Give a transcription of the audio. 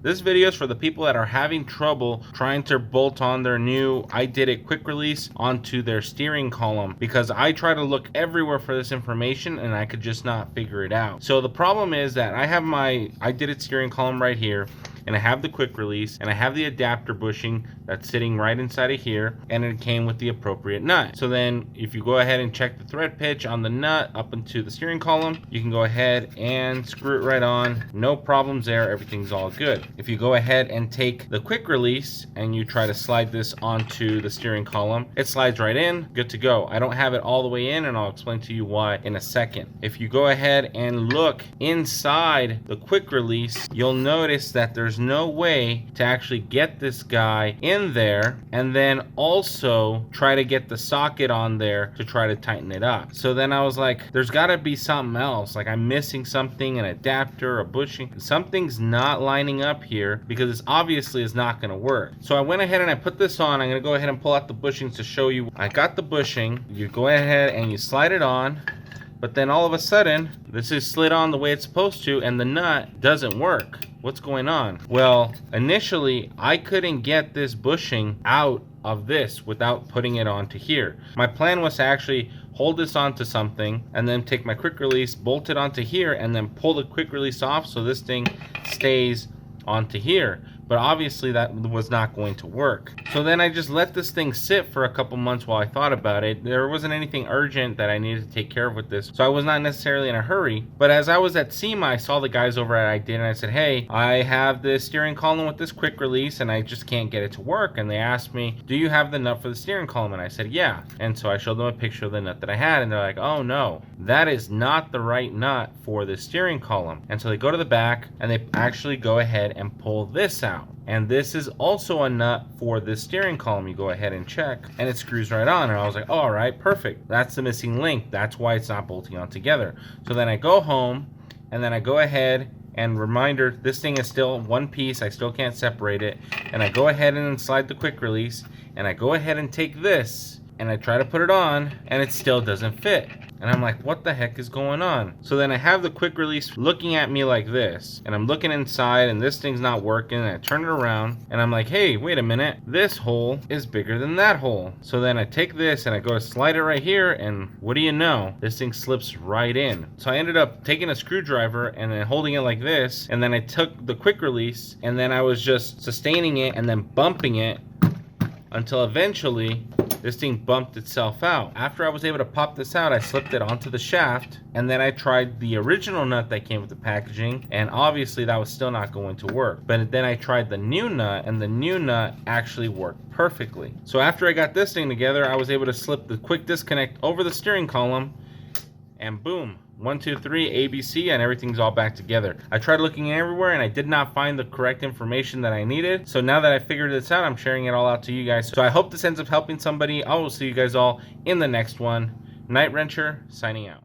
This video is for the people that are having trouble trying to bolt on their new Ididit quick release onto their steering column, because I try to look everywhere for this information and I could just not figure it out. So the problem is that I have my Ididit steering column right here, and I have the quick release, and I have the adapter bushing that's sitting right inside of here, and it came with the appropriate nut. So then if you go ahead and check the thread pitch on the nut up into the steering column, you can go ahead and screw it right on. No problems there, everything's all good. If you go ahead and take the quick release and you try to slide this onto the steering column, it slides right in, good to go. I don't have it all the way in, and I'll explain to you why in a second. If you go ahead and look inside the quick release, you'll notice that there's no way to actually get this guy in there and then also try to get the socket on there to try to tighten it up. So then I was like, there's got to be something else, like I'm missing something, an adapter, a bushing, something's not lining up here, because it's obviously is not going to work. So I went ahead and I put this on. I'm going to go ahead and pull out the bushings to show you. I got the bushing. You go ahead and you slide it on, but then all of a sudden this is slid on the way it's supposed to and the nut doesn't work. What's going on? Well, initially I couldn't get this bushing out of this without putting it onto here. My plan was to actually hold this onto something and then take my quick release, bolt it onto here, and then pull the quick release off so this thing stays onto here. But obviously that was not going to work. So then I just let this thing sit for a couple months while I thought about it. There wasn't anything urgent that I needed to take care of with this, so I was not necessarily in a hurry. But as I was at SEMA, I saw the guys over at Ididit and I said, hey, I have this steering column with this quick release and I just can't get it to work. And they asked me, do you have the nut for the steering column? And I said, yeah. And so I showed them a picture of the nut that I had, and they're like, oh no, that is not the right nut for the steering column. And so they go to the back and they actually go ahead and pull this out. And this is also a nut for this steering column. You go ahead and check and it screws right on. And I was like, all right, perfect. That's the missing link. That's why it's not bolting on together. So then I go home and then I go ahead and reminder, this thing is still one piece. I still can't separate it. And I go ahead and slide the quick release and I go ahead and take this and I try to put it on and it still doesn't fit. And I'm like, what the heck is going on? So then I have the quick release looking at me like this, and I'm looking inside and this thing's not working, and I turn it around and I'm like, hey, wait a minute, this hole is bigger than that hole. So then I take this and I go to slide it right here, and what do you know? This thing slips right in. So I ended up taking a screwdriver and then holding it like this, and then I took the quick release and then I was just sustaining it and then bumping it until eventually this thing bumped itself out. After I was able to pop this out, I slipped it onto the shaft, and then I tried the original nut that came with the packaging, and obviously that was still not going to work. But then I tried the new nut, and the new nut actually worked perfectly. So after I got this thing together, I was able to slip the quick disconnect over the steering column, and boom, 1, 2, 3, ABC, and everything's all back together. I tried looking everywhere and I did not find the correct information that I needed. So now that I figured this out, I'm sharing it all out to you guys. So I hope this ends up helping somebody. I will see you guys all in the next one. Night Wrencher signing out.